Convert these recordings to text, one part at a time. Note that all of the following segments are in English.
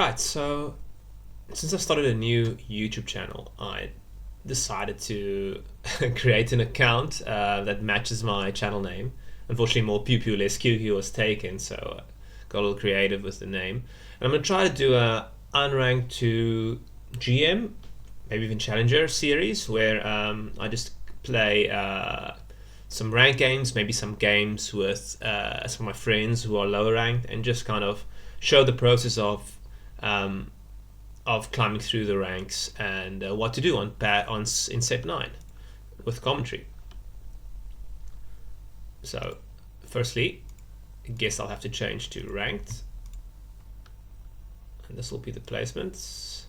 Right, so since I started a new YouTube channel, I decided to create an account that matches my channel name. Unfortunately, more pew pew less QQ was taken, so I got a little creative with the name. And I'm going to try to do a Unranked to GM, maybe even Challenger series, where I just play some ranked games, maybe some games with some of my friends who are lower ranked, and just kind of show the process of climbing through the ranks and what to do in set 9 with commentary. So firstly, I guess I'll have to change to ranked, and this will be the placements.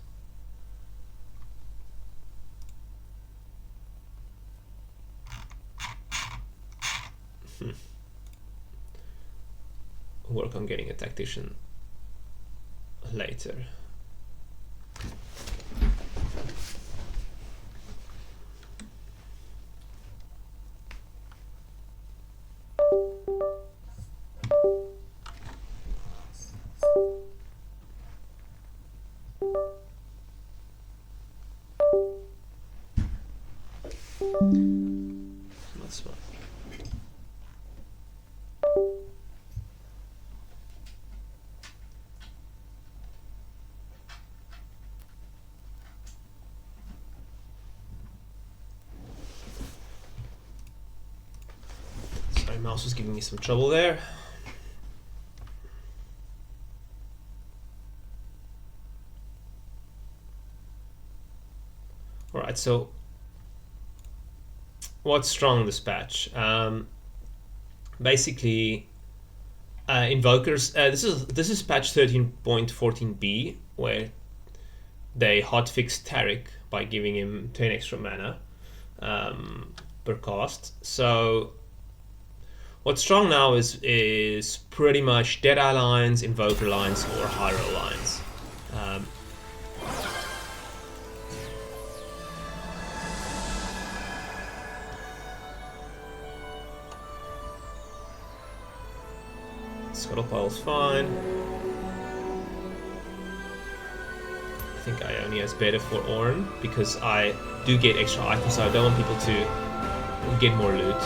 Work on getting a tactician later. That's smart. Sorry, mouse was giving me some trouble there. Alright, so what's strong in this patch? Basically, invokers. This is patch 13.14b, where they hotfix Taric by giving him 10 extra mana per cast. So what's strong now is pretty much Deadeye lines, Invoker lines, or Hero lines. Scuttle Pile's fine. I think Ione is better for Ornn because I do get extra items, so I don't want people to get more loot.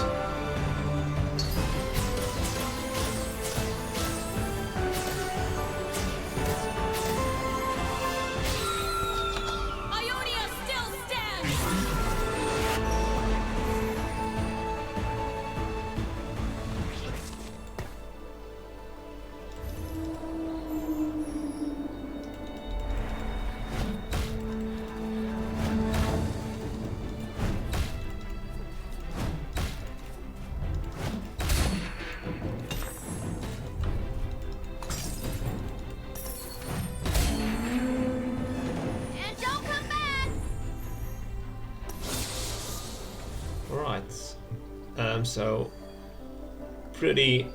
So pretty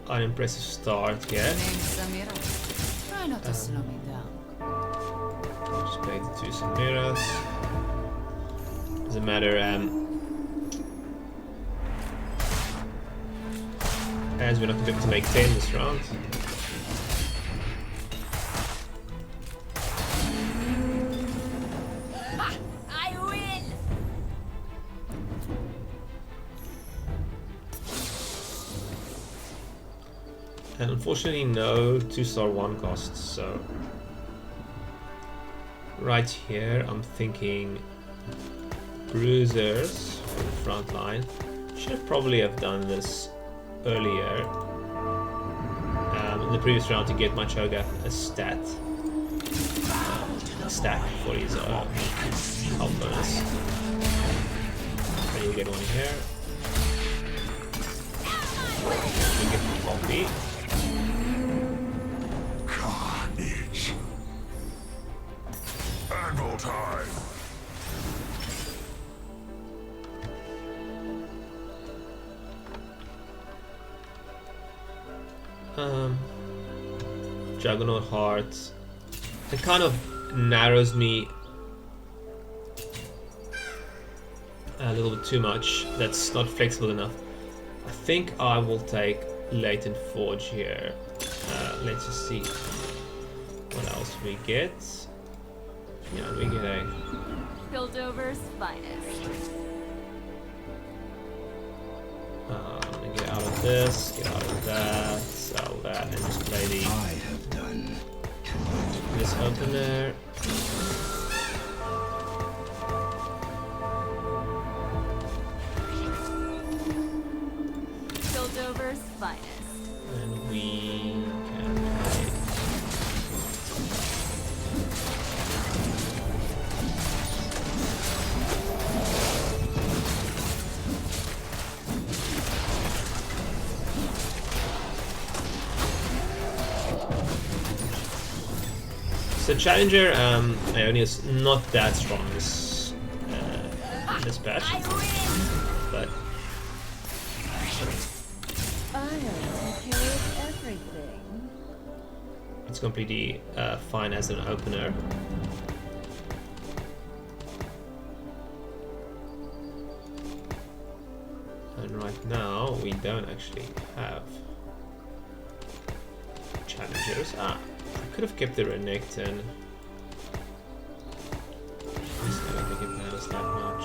unimpressive start here. Try not to slow me down. Just play the 2 Samiras. Doesn't matter. As we're not going to be able to make 10 this round. And unfortunately no 2-star 1 costs, so right here I'm thinking bruisers for the front line. Should have probably have done this earlier in the previous round to get my Cho'Gath a stack for his health bonus. And you get one here. You get the copy. Carnage. Anvil time. Juggernaut Heart. It kind of narrows me a little bit too much. That's not flexible enough. I think I will take Latent Forge here. Let's just see. What else we get? Yeah, we get a Piltover's finest. get out of this, get out of that, sell that, and just play the I have done. this opener. Piltover's finest. And we can play. So Challenger Ionia is not that strong this patch, but I'll take care of everything. it's completely fine as an opener. And right now we don't actually have challengers. I could have kept the Renekton. I don't think it matters that much.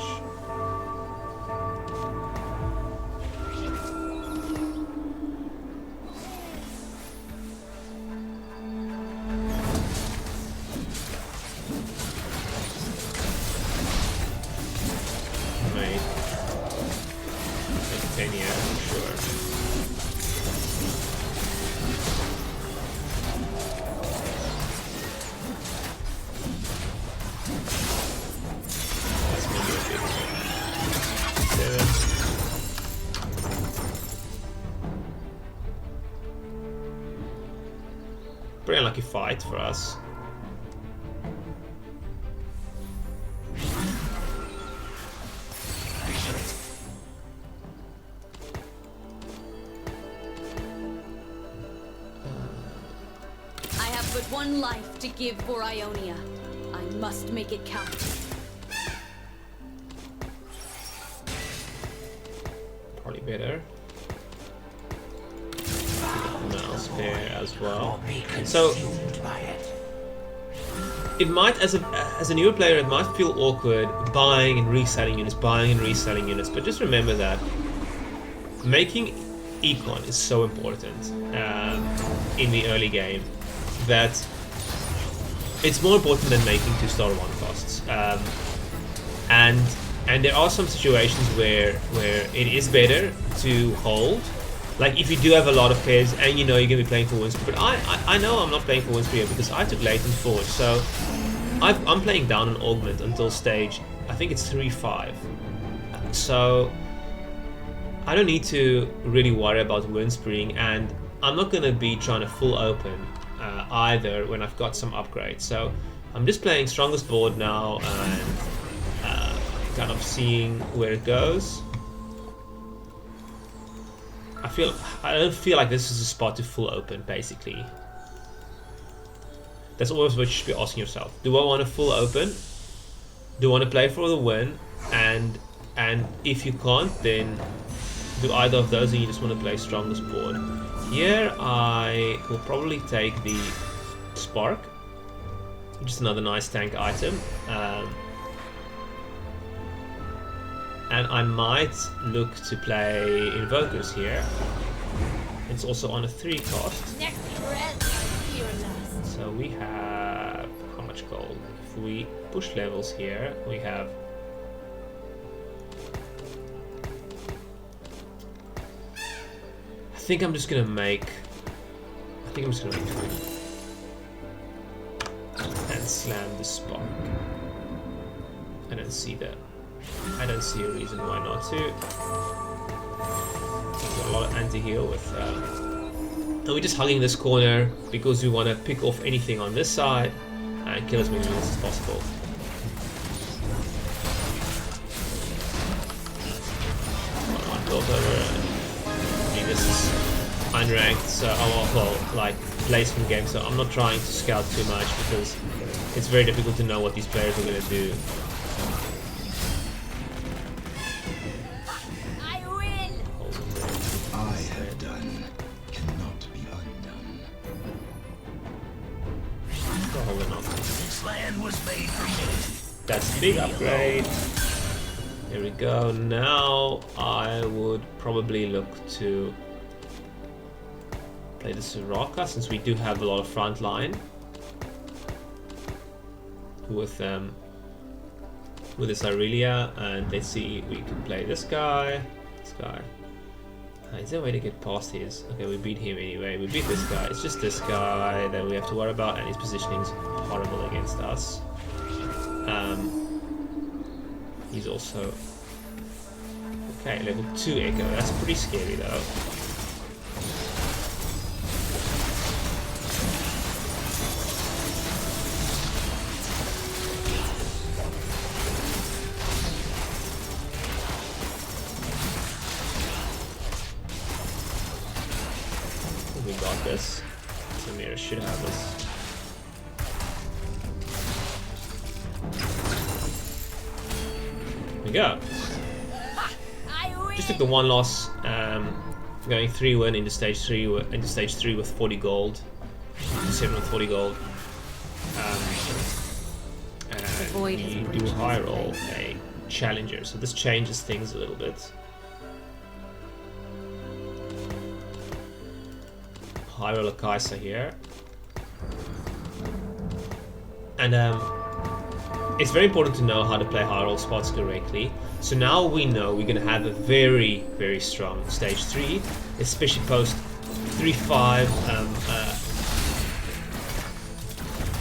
May make 10 years for sure. That's maybe a big thing. 7. Pretty unlucky fight for us. I have but one life to give for Ionia. I must make it count. Probably better. Mouse there as well. So it might, as a newer player, it might feel awkward buying and reselling units, but just remember that making econ is so important in the early game that it's more important than making 2-star 1 costs. And there are some situations where it is better to hold. Like if you do have a lot of pairs and you know you're going to be playing for Winspear, but I know I'm not playing for Winspear because I took Latent Forge, so I'm playing down an Augment until stage, I think it's 3-5. So I don't need to really worry about Winspearing, and I'm not going to be trying to full open either when I've got some upgrades. So I'm just playing strongest board now and kind of seeing where it goes. I don't feel like this is a spot to full open, basically. That's always what you should be asking yourself. Do I want to full open? Do I want to play for the win? And if you can't, then do either of those and you just want to play strongest board. Here I will probably take the Spark. Just another nice tank item. And I might look to play Invokers here. It's also on a 3 cost. So we have how much gold? If we push levels here, we have I think I'm just gonna make 20 and slam the Spark. I don't see a reason why not to. Got a lot of anti-heal with and we're just hugging this corner because we want to pick off anything on this side and kill as many units as possible. One build over. I mean, this is unranked, so well, like placement game, so I'm not trying to scout too much because it's very difficult to know what these players are going to do. Or hold it off. This land was made for me. That's the big upgrade. Here we go. Now I would probably look to play the Soraka, since we do have a lot of front line with this Aurelia, and let's see, we can play this guy. This guy. Is there a way to get past his? Okay, we beat him anyway. We beat this guy. It's just this guy that we have to worry about, and his positioning is horrible against us. He's also... Okay, level 2 Echo. That's pretty scary though. We got this. Samira should have this. Here we go. Just took the one loss, going 3-1 into stage 3 with 40 gold, 7 with 40 gold. And we do high roll a challenger, so this changes things a little bit. High roll a Kai'Sa here, and it's very important to know how to play high roll spots correctly. So now we know we're gonna have a very, very strong stage 3, especially post 3-5.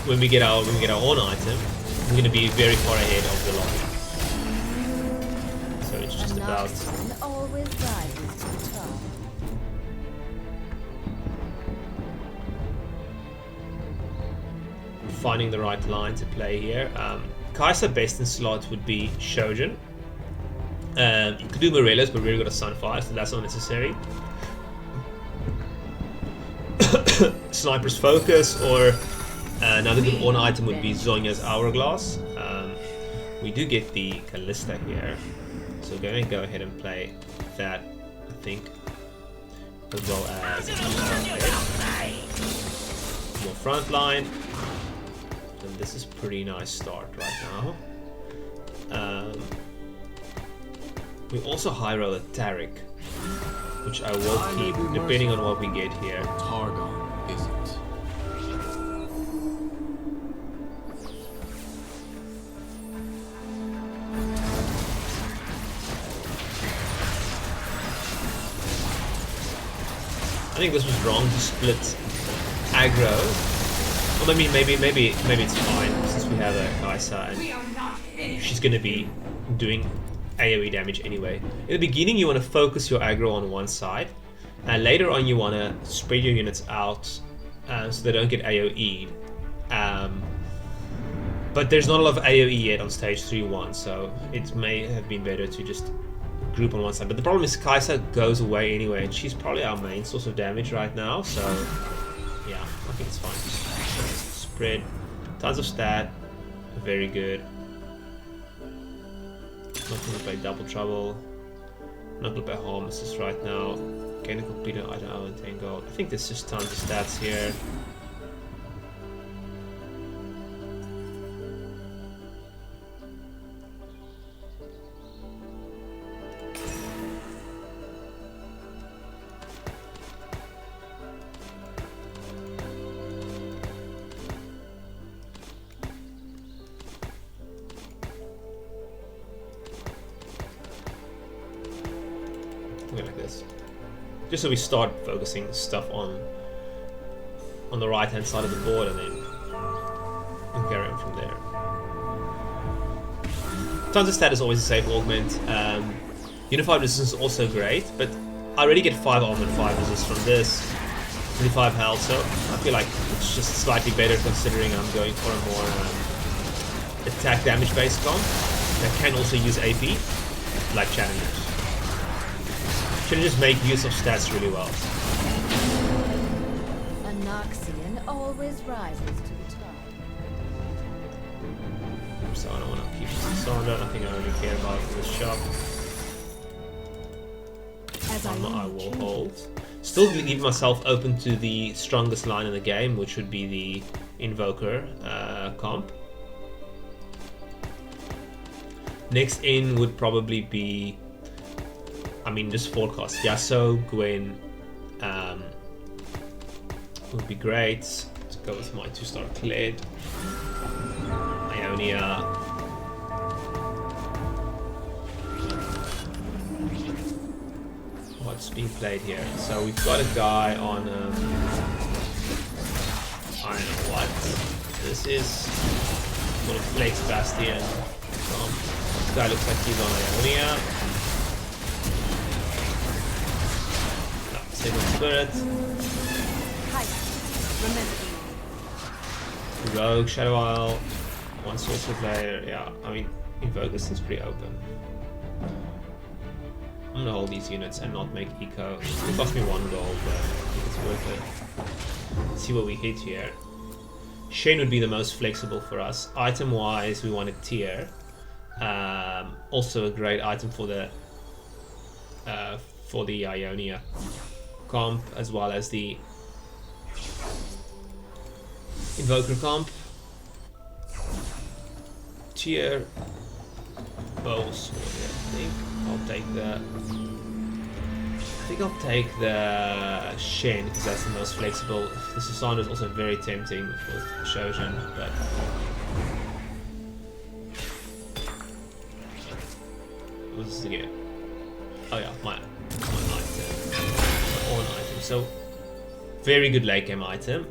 When we get our own item, we're gonna be very far ahead of the lobby. So it's just about finding the right line to play here. Kai'Sa best in slot would be Shojin. You could do Morellas, but we already got a Sunfire, so that's not necessary. Sniper's Focus, or another good on item would be Zonya's Hourglass. We do get the Callista here, so we're going to go ahead and play that, I think, as well as more front line. And this is pretty nice start right now. We also high roll a Taric, which I will keep depending on what we get here. Targon isn't. I think this was wrong to split aggro. Well, I mean, maybe it's fine since we have a Kai'Sa and she's gonna be doing AoE damage anyway. In the beginning, you want to focus your aggro on one side, and later on, you want to spread your units out so they don't get AoE'd. But there's not a lot of AoE yet on stage 3-1, so it may have been better to just group on one side. But the problem is Kai'Sa goes away anyway, and she's probably our main source of damage right now, so yeah, I think it's fine. Spread, tons of stat, very good. Not gonna play Double Trouble. Not gonna play Harmless right now. Gain a complete item out of 10 gold. I think there's just tons of stats here. Like this, just so we start focusing stuff on the right hand side of the board, and then carry on from there. Tons of stat is always a safe augment. Unified resistance is also great, but I already get 5 armor and 5 resist from this. 25 health, so I feel like it's just slightly better considering I'm going for a more attack damage based comp that can also use AP, like challengers. Should just make use of stats really well. A Noxian always rises to the top. So I don't want to keep Sandra. I think I really care about this shop. I will hold. Still leave myself open to the strongest line in the game, which would be the Invoker comp. Next in would probably be, I mean, just forecast. Yasuo, Gwen would be great. Let's go with my 2-star Kled. Ionia. What's being played here? So we've got a guy on I don't know what this is. Sort of Flex Bastion. This guy looks like he's on Ionia. No, Signal Spirit. Rogue, Shadow Isle, one Sorcerer player. Yeah, I mean, Invoker seems pretty open. I'm gonna hold these units and not make eco. It cost me 1 gold, but I think it's worth it. Let's see what we hit here. Shane would be the most flexible for us. Item wise, we want a tier. Also a great item for the Ionia comp, as well as the Invoker comp. Tier bow sword. I think I'll take the Shen because that's the most flexible. The Susanoo is also very tempting with Shojin, but what's this again? Oh yeah, my item, my own item. So very good late game item,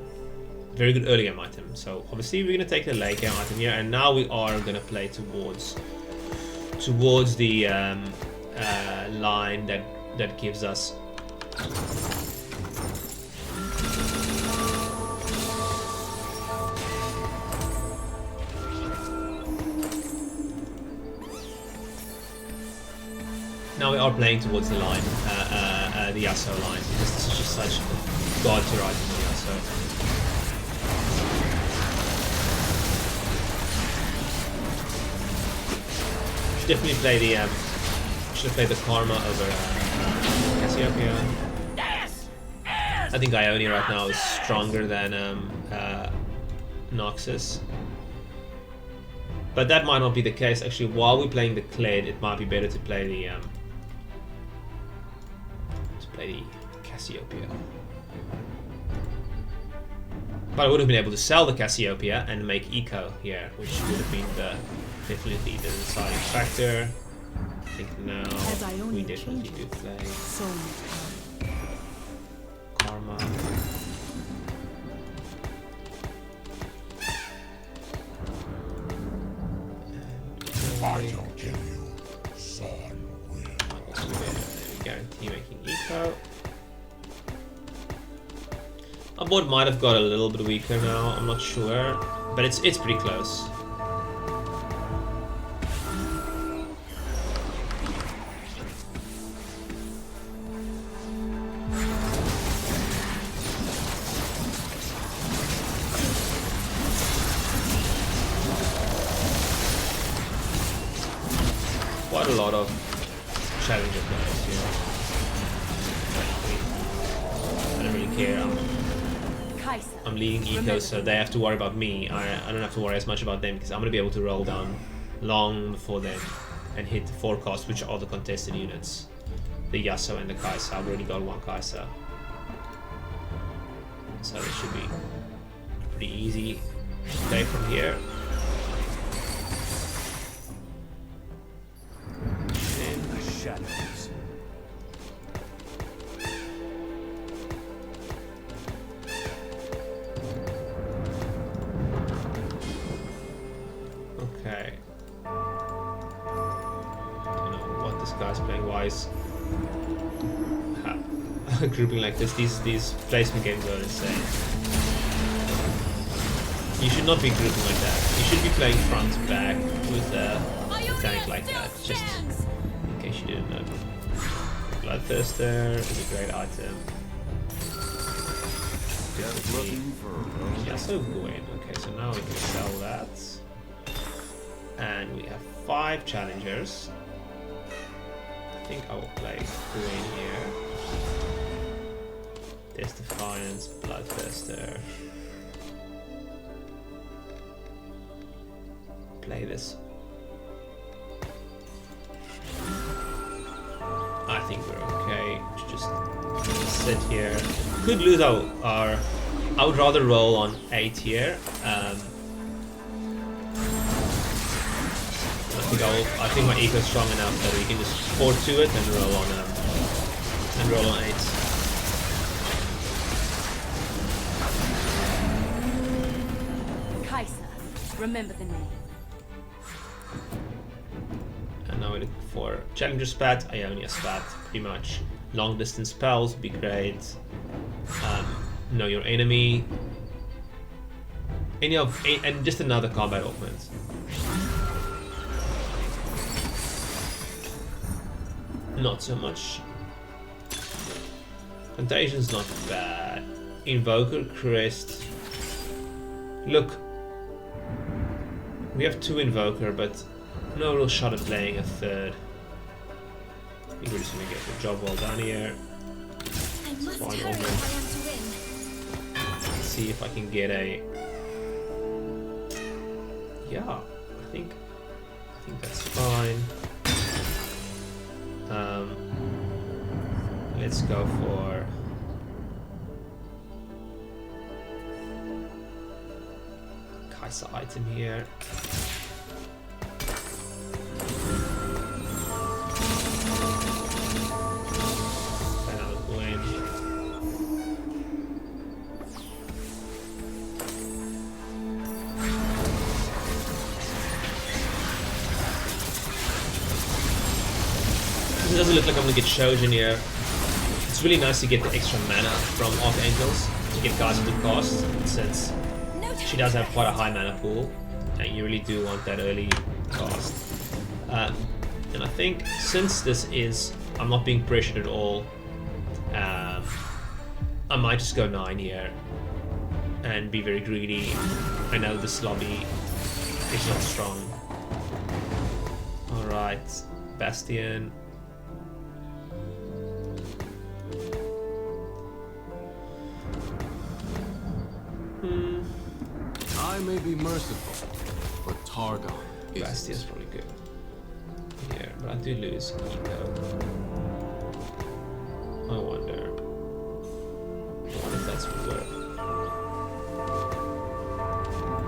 very good early game item. So obviously we're gonna take the late game item here, and now we are gonna play towards the line that gives us now we are playing towards the line, the Yasuo line, because this is just such a god to ride on Yasuo. Definitely play the should have played the Karma over Cassiopeia. I think Ionia right now is stronger than Noxus, but that might not be the case. Actually, while we're playing the Kled, it might be better to play the Cassiopeia. But I would have been able to sell the Cassiopeia and make eco here, which would have been definitely the deciding factor. I think now we definitely do play Karma. I'll give you son will. Guarantee making eco. Our board might have got a little bit weaker now, I'm not sure, but it's pretty close. Quite a lot of challenger players here. I don't really care. I'm leading eco, so they have to worry about me. I don't have to worry as much about them because I'm going to be able to roll down long before them and hit the forecast, which are the contested units. The Yasuo and the Kai'Sa. I've already got one Kai'Sa. So it should be pretty easy to play from here. Shadows. Okay. I don't know what this guy's playing wise. Grouping like this, these placement games are insane. You should not be grouping like that. You should be playing front to back with a tank like that. Just in case you didn't know. Bloodthirster is a great item. Just looking for Yeah, so Gwen. Okay, so now we can sell that. And we have 5 challengers. I think I will play Gwen here. There's Defiance, Bloodthirster. Play this. I think we're okay. Just sit here. Could lose our I would rather roll on 8 here. I think my eco is strong enough that we can just pour to it and roll on 8. Kaiser, remember the name. And now we're looking for Challenger Spat, Ionia Spat, pretty much. Long distance spells would be great. Know your enemy. And just another combat augment. Not so much. Contagion's not bad. Invoker, Crest. Look. We have 2 Invoker, but no real shot at playing a 3rd. I think we're just gonna get the job well done here. I must Fine, hurry over. if I am to win. Let's see if I can get a... Yeah, I think that's fine. Let's go for Kaiser item here. Then I'll go in. It doesn't look like I'm gonna get Shojin here. It's really nice to get the extra mana from Archangels to get guys with cost, since she does have quite a high mana pool, and you really do want that early cost. And I think since this is, I'm not being pressured at all, I might just go 9 here and be very greedy. I know this lobby is not strong. Alright, Bastion. I may be merciful, but Targon Bastion's isn't. probably good. Here, but I do lose eco. I wonder if that's worth.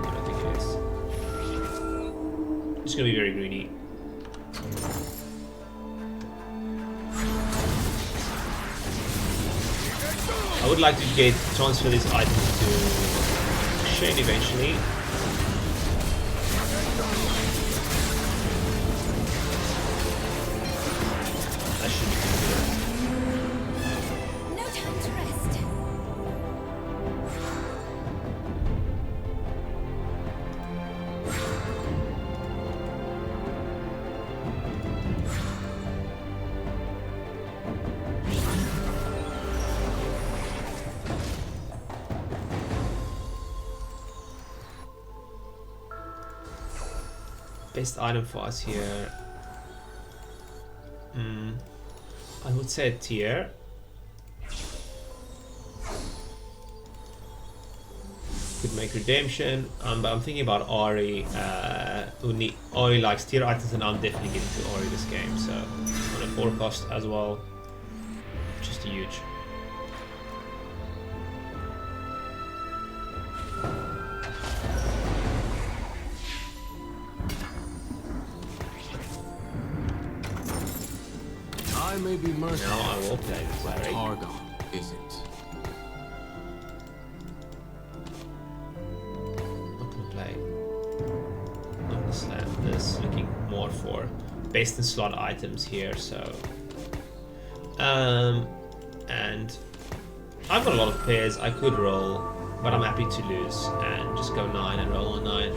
I don't think it is. Just gonna be very greedy. I would like to transfer these items to Shane eventually. That should be good. No time to rest. Best item for us here. I would say a tier. Could make redemption, but I'm thinking about Ori. Ori likes tier items, and I'm definitely getting to Ori this game. So on a 4 cost as well, just huge. I may be merciful, Now I will play this but Larry. Targon isn't. Not gonna play. I'm gonna slam this, looking more for based in slot items here, so and I've got a lot of pairs I could roll, but I'm happy to lose and just go 9 and roll on 9.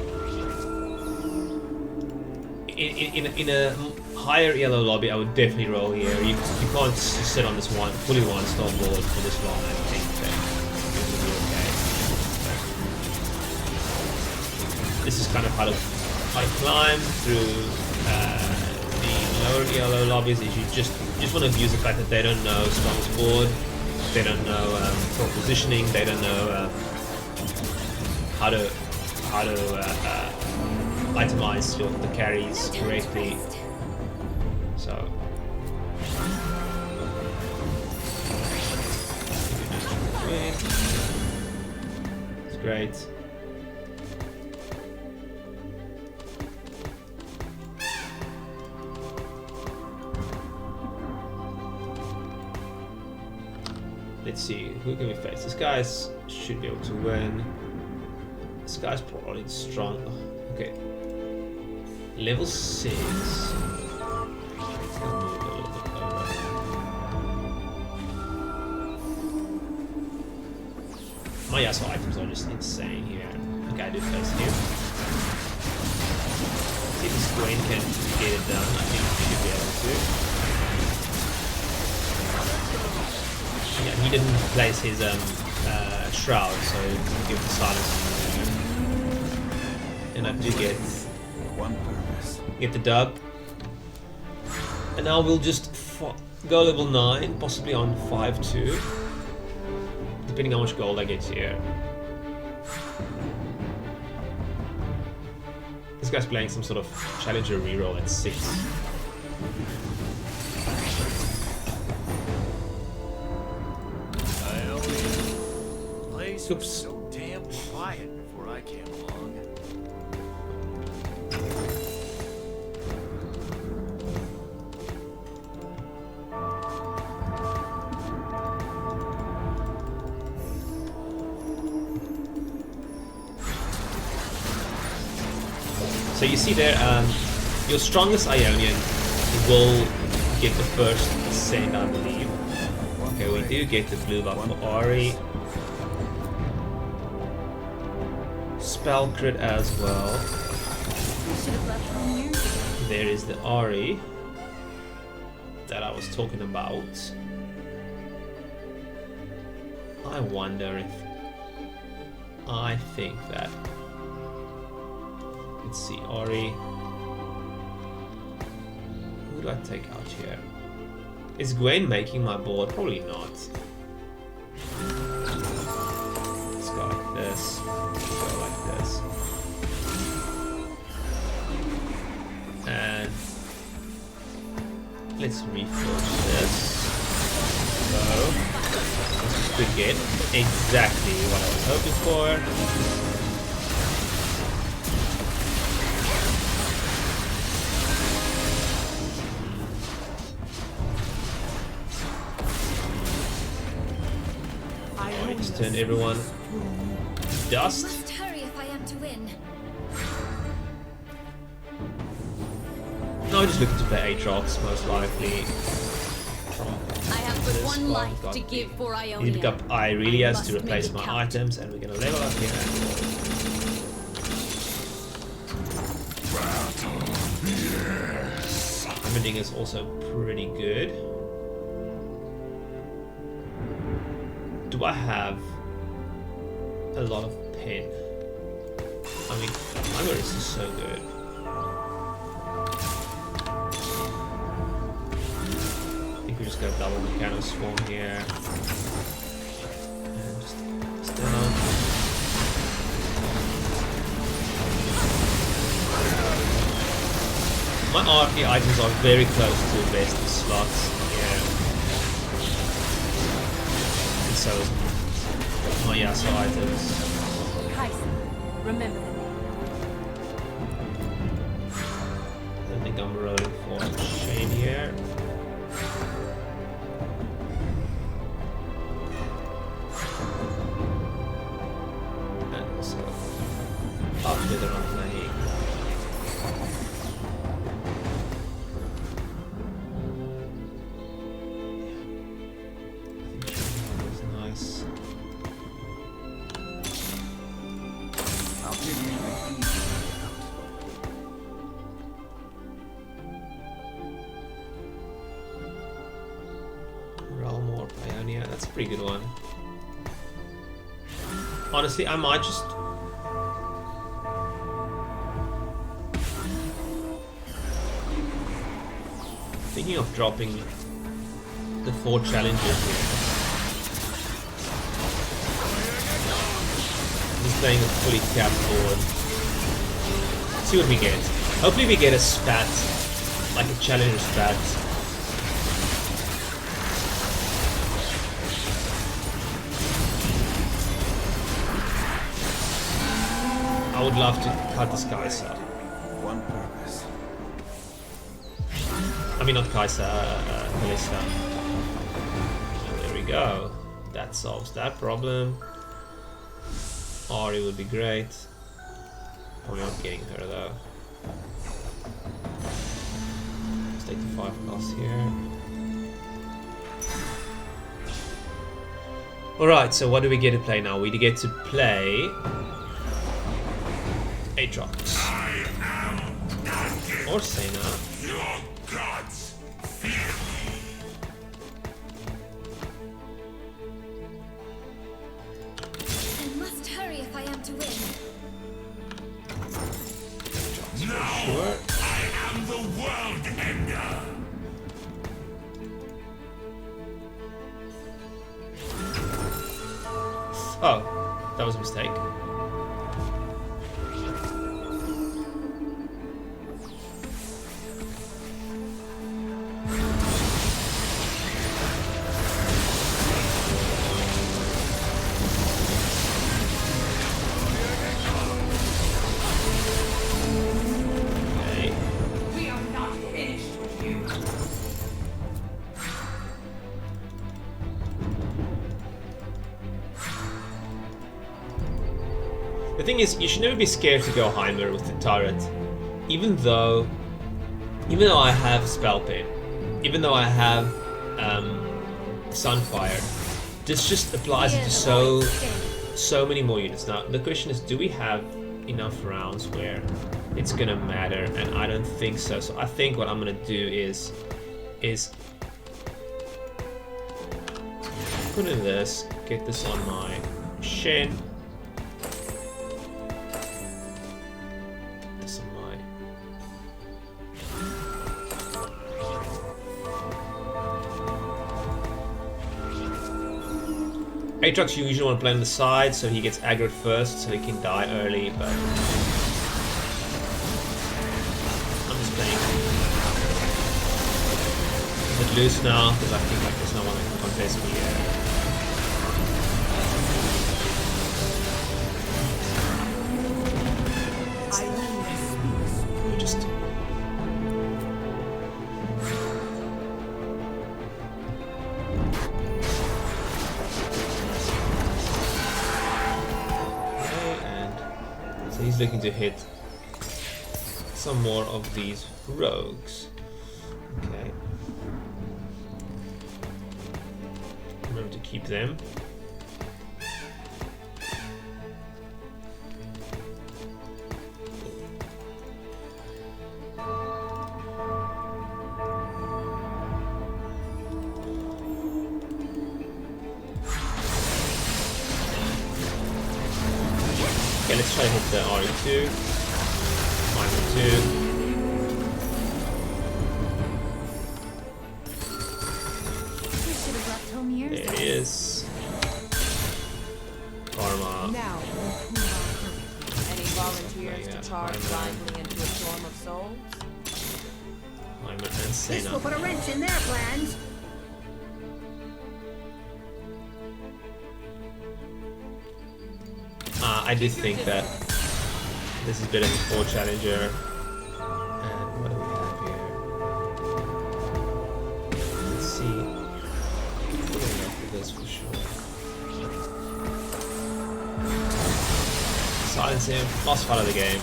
In a higher yellow lobby, I would definitely roll here. You can't just sit on this fully one-star board for this long and think that it will be okay. This is kind of how to climb through the lower yellow lobbies. Is you just want to abuse the fact that they don't know strongest board, They don't know for positioning. They don't know how to itemize the carries correctly. So it's great. Let's see, who can we face? This guy should be able to win. This guy's probably strong. Okay. Level 6. My Yasuo items are just insane here. Okay, I do face him. See if this Gwen can get it done. I think he should be able to. Yeah, he didn't place his shroud, so he didn't give the silence. And I do get the dub. And now we'll just go level 9, possibly on 5-2. Depending on how much gold I get here. This guy's playing some sort of challenger reroll at 6. Oops. So damn quiet before I came along. So you see there, your strongest Ionian will get the first ascent, I believe. Okay, we do get the blue buff for Ari. Spell crit as well. There is the Ari that I was talking about. I wonder if I think that. Let's see, Ari. Who do I take out here? Is Gwen making my board? Probably not. Let's go like this. Go like this. And let's reforge this. So this could get exactly what I was hoping for. Just turn everyone to dust. Must hurry if I am to win. No, I'm just looking to play Aatrox, most likely. I have but one life to give for Need to Ionia. pick up Irelias to Must replace make my it count. items, and we're gonna level up here. Limiting is also pretty good. Do I have a lot of pen? I mean, my wrist is so good. I think we're just gonna double the cannon swarm here. And just down. My RP items are very close to the best of slots here. And so is my Yasuo items. Kaisa, remember the name. I think I'm rolling for Shane here. And also after the run playing. Nice. I'll give you the easy Realm or Pioneer, that's a pretty good one. Honestly, I might just thinking of dropping the 4 challenges here. playing a fully capped board. Let's see what we get. Hopefully we get a spat, like a challenger spat. I would love to cut this Kai'Sa. One purpose. I mean, not Kai'Sa, Melissa. There we go. That solves that problem. Ari would be great. Probably not getting her though. Let's take the 5 cost here. Alright, so what do we get to play now? We get to play Aatrox. Or Sena. I must hurry if I am to win. Sure. I am the world ender. Oh, that was a mistake. Okay. We are not finished with you. The thing is, you should never be scared to go Heimer with the turret, even though I have Spell Pin, even though I have Sunfire. This just applies it to so many more units. Now the question is, do we have enough rounds where it's gonna matter? And I don't think so. So I think what I'm gonna do is put in this, get this on my Shin. This on my Aatrox, you usually want to play on the side so he gets aggroed first so he can die early, but I'm just playing a bit loose now because I think like there's no one that can contest me yet. We just so he's looking to hit some more of these rogues. Okay. Remember to keep them. Okay, let's try to hit the RE2. Minor 2. We should have left home years There ago. it is. Karma. Now, Any volunteers Yeah, to charge I'm, blindly into a storm of souls? Heimer and This will Sena. put a wrench in their plans. I did think that this is a bit of a 4 challenger. And what do we have here? Let's see. We're gonna go for this for sure. Silence him. Last part of the game.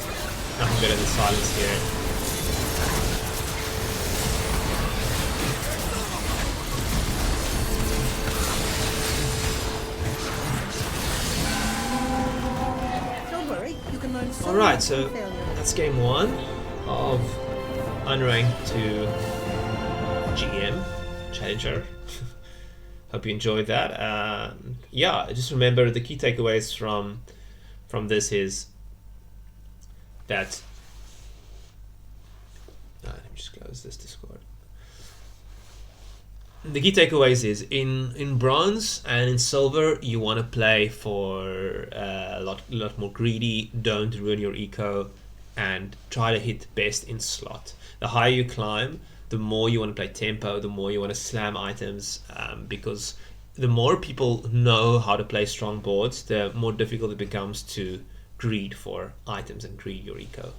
Nothing better than silence here. Don't worry, you can learn so Alright, much so from failure. that's game 1 of Unranked to GM Challenger. Hope you enjoyed that. Yeah, just remember the key takeaways from this is that. Let me just close this Discord. the key takeaways is in bronze and in silver you want to play for a lot more greedy. Don't ruin your eco and try to hit best in slot. The higher you climb, the more you want to play tempo, the more you want to slam items, because the more people know how to play strong boards, the more difficult it becomes to greed for items and greed your eco.